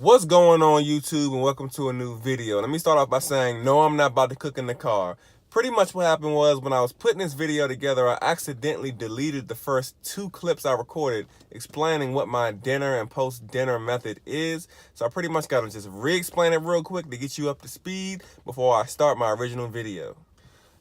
What's going on YouTube, and welcome to a new video. Let me start off by saying no, I'm not about to cook in the car. Pretty much what happened was when I was putting this video together, I accidentally deleted the first 2 clips I recorded explaining what my dinner and post-dinner method is. So I pretty much got to just re-explain it real quick to get you up to speed before I start my original video.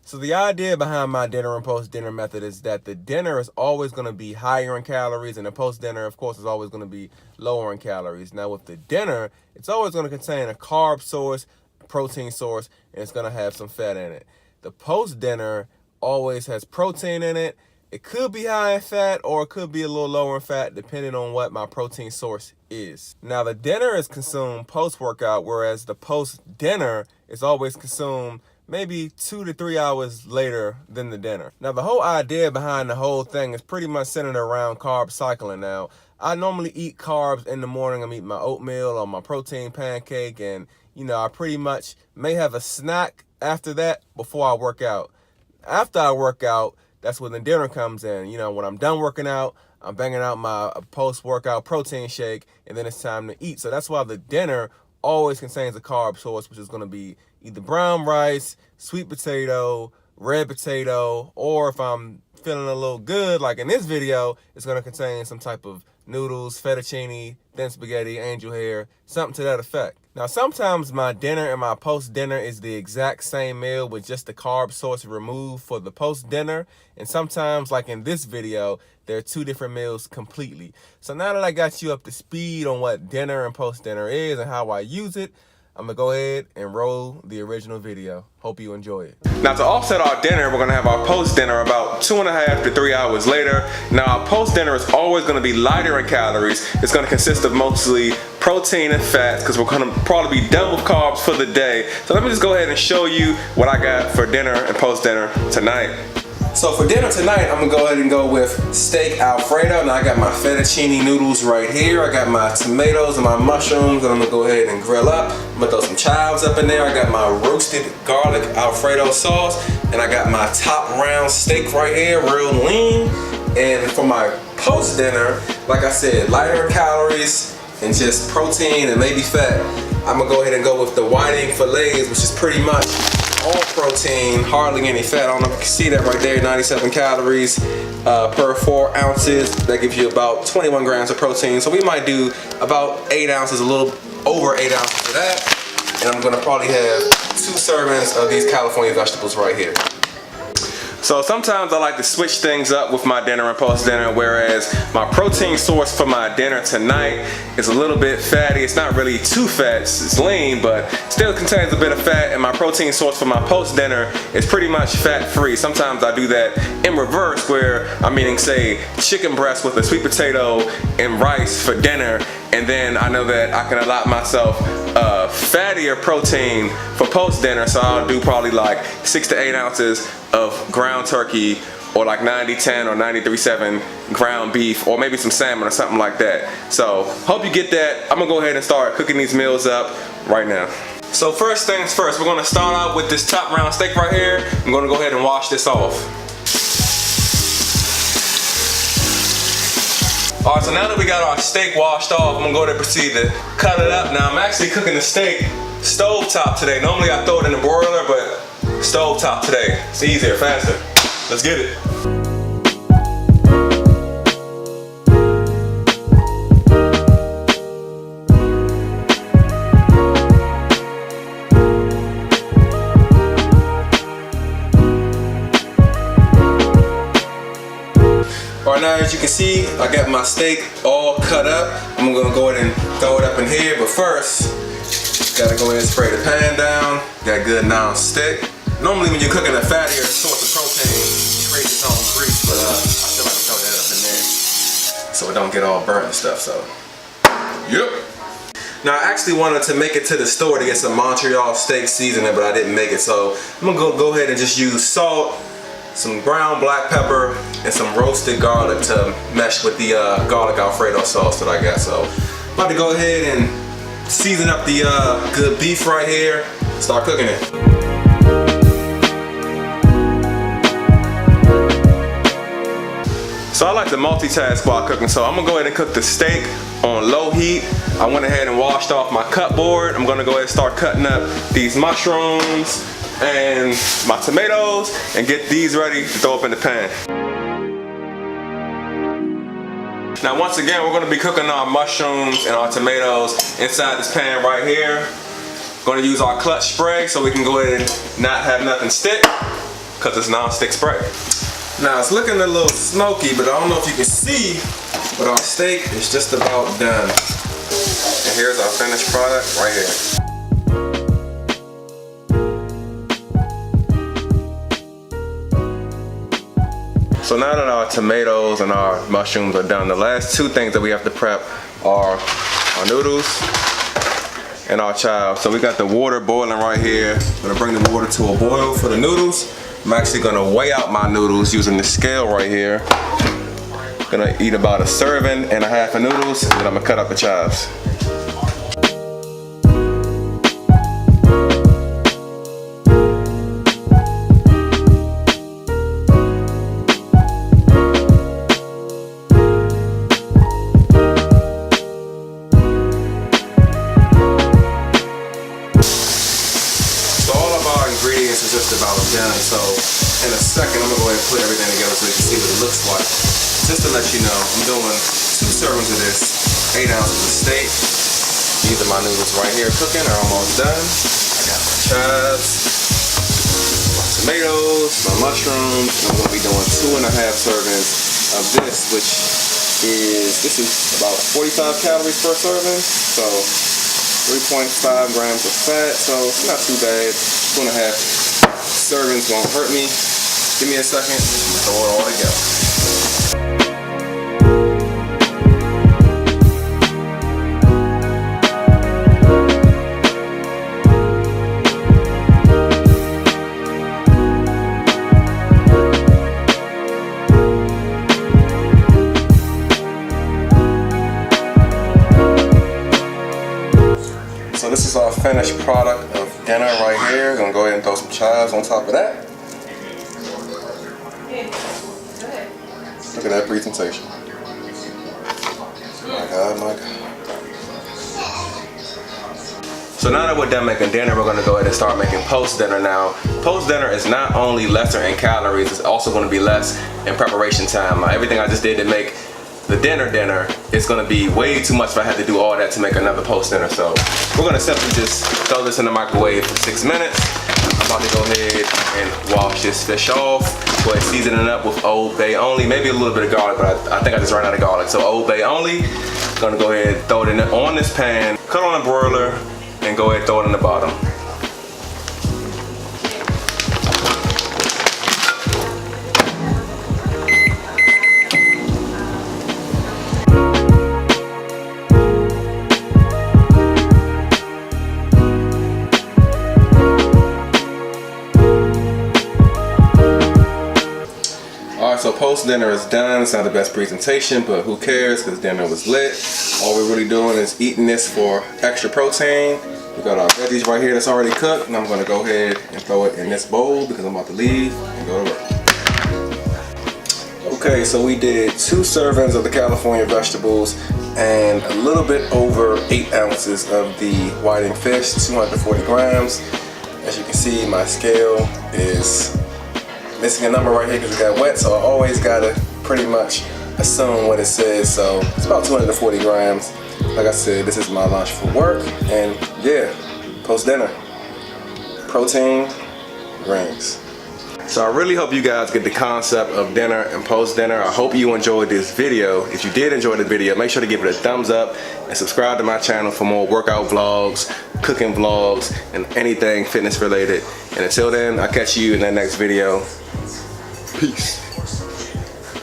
So the idea behind my dinner and post-dinner method is that the dinner is always going to be higher in calories, and the post-dinner, of course, is always going to be lower in calories. Now, with the dinner, it's always going to contain a carb source, protein source, and it's going to have some fat in it. The post-dinner always has protein in it. It could be high in fat, or it could be a little lower in fat, depending on what my protein source is. Now, the dinner is consumed post-workout, whereas the post-dinner is always consumed maybe 2 to 3 hours later than the dinner. Now, the whole idea behind the whole thing is pretty much centered around carb cycling. Now, I normally eat carbs in the morning. I'm eating my oatmeal or my protein pancake, and I pretty much may have a snack after that before I work out. After I work out, that's when the dinner comes in. When I'm done working out, I'm banging out my post-workout protein shake, and then it's time to eat. So that's why the dinner always contains a carb source, which is going to be either brown rice, sweet potato, red potato, or if I'm feeling a little good, like in this video, it's going to contain some type of noodles, fettuccine, thin spaghetti, angel hair, something to that effect. Now, sometimes my dinner and my post-dinner is the exact same meal with just the carb source removed for the post-dinner. And sometimes, like in this video, there are 2 different meals completely. So now that I got you up to speed on what dinner and post-dinner is and how I use it, I'm gonna go ahead and roll the original video. Hope you enjoy it. Now, to offset our dinner, we're gonna have our post-dinner about 2.5 to 3 hours later. Now, our post-dinner is always gonna be lighter in calories. It's gonna consist of mostly protein and fats because we're gonna probably be done with carbs for the day. So let me just go ahead and show you what I got for dinner and post-dinner tonight. So for dinner tonight, I'm gonna go ahead and go with steak Alfredo. Now I got my fettuccine noodles right here. I got my tomatoes and my mushrooms that I'm gonna go ahead and grill up. I'm gonna throw some chives up in there. I got my roasted garlic Alfredo sauce, and I got my top round steak right here, real lean. And for my post dinner, like I said, lighter calories and just protein and maybe fat. I'm gonna go ahead and go with the whiting fillets, which is pretty much all protein, hardly any fat. I don't know if you can see that right there, 97 calories per 4 ounces. That gives you about 21 grams of protein. So we might do about 8 ounces, a little over 8 ounces for that. And I'm gonna probably have 2 servings of these California vegetables right here. So sometimes I like to switch things up with my dinner and post-dinner, whereas my protein source for my dinner tonight is a little bit fatty. It's not really too fat, it's lean, but still contains a bit of fat, and my protein source for my post-dinner is pretty much fat-free. Sometimes I do that in reverse, where I'm eating, say, chicken breast with a sweet potato and rice for dinner, and then I know that I can allot myself fattier protein for post-dinner, so I'll do probably like 6 to 8 ounces of ground turkey, or like 90-10 or 93-7 ground beef, or maybe some salmon or something like that. So hope you get that. I'm gonna go ahead and start cooking these meals up right now. So first things first, we're gonna start out with this top round steak right here. I'm gonna go ahead and wash this off. Alright, so now that we got our steak washed off, I'm gonna go ahead and proceed to cut it up. Now I'm actually cooking the steak stovetop today. Normally I throw it in the broiler, but stovetop today. It's easier, faster. Let's get it. Alright, now as you can see, I got my steak all cut up. I'm gonna go ahead and throw it up in here, but first, gotta go ahead and spray the pan down. Got good non-stick. Normally when you're cooking a fattier source of protein, it creates its own grease, but I feel like I throw that up in there so it don't get all burnt and stuff, so. Yep. Now I actually wanted to make it to the store to get some Montreal steak seasoning, but I didn't make it, so I'm gonna go ahead and just use salt, some ground black pepper, and some roasted garlic to mesh with the garlic Alfredo sauce that I got. So I'm about to go ahead and season up the good beef right here, start cooking it. So I like to multitask while cooking, so I'm gonna go ahead and cook the steak on low heat. I went ahead and washed off my cut board. I'm gonna go ahead and start cutting up these mushrooms and my tomatoes and get these ready to throw up in the pan. Now once again, we're gonna be cooking our mushrooms and our tomatoes inside this pan right here. Gonna use our clutch spray so we can go ahead and not have nothing stick, because it's non-stick spray. Now it's looking a little smoky, but I don't know if you can see, but our steak is just about done. And here's our finished product right here. So now that our tomatoes and our mushrooms are done, the last two things that we have to prep are our noodles and our chive. So we got the water boiling right here. I'm gonna bring the water to a boil for the noodles. I'm actually gonna weigh out my noodles using the scale right here. Gonna eat about 1.5 servings of noodles, and then I'm gonna cut up the chives. Ingredients is just about done, so in a second I'm gonna go ahead and put everything together so you can see what it looks like. Just to let you know, I'm doing 2 servings of this, 8 ounces of steak. These are my noodles right here cooking, are almost done. I got my chives, my tomatoes, my mushrooms, and I'm gonna be doing 2.5 servings of this, which is about 45 calories per serving, so 3.5 grams of fat, so it's not too bad. 2.5 servings won't hurt me. Give me a second, throw it all together. So this is our finished product of dinner right here. Gonna go ahead and throw some chives on top of that. Look at that presentation. My God, my God. So now that we're done making dinner, we're gonna go ahead and start making post-dinner now. Post-dinner is not only lesser in calories, it's also gonna be less in preparation time. Everything I just did to make the dinner, it's gonna be way too much if I had to do all that to make another post-dinner. So we're gonna simply just throw this in the microwave for 6 minutes. I'm about to go ahead and wash this fish off. Go ahead and season it up with Old Bay only, maybe a little bit of garlic, but I think I just ran out of garlic. So Old Bay only. Gonna go ahead and throw it on this pan, cut on a broiler, and go ahead and throw it in the bottom. So post dinner is done. It's not the best presentation, but who cares, because dinner was lit. All we're really doing is eating this for extra protein. We got our veggies right here that's already cooked, and I'm gonna go ahead and throw it in this bowl because I'm about to leave and go to work. Okay, so we did 2 servings of the California vegetables and a little bit over 8 ounces of the whiting fish, 240 grams. As you can see, my scale is missing a number right here because it got wet, so I always gotta pretty much assume what it says. So it's about 240 grams. Like I said, this is my lunch for work, and yeah, post dinner, protein, greens. So I really hope you guys get the concept of dinner and post dinner. I hope you enjoyed this video. If you did enjoy the video, make sure to give it a thumbs up and subscribe to my channel for more workout vlogs, cooking vlogs, and anything fitness related. And until then, I'll catch you in that next video. Peace.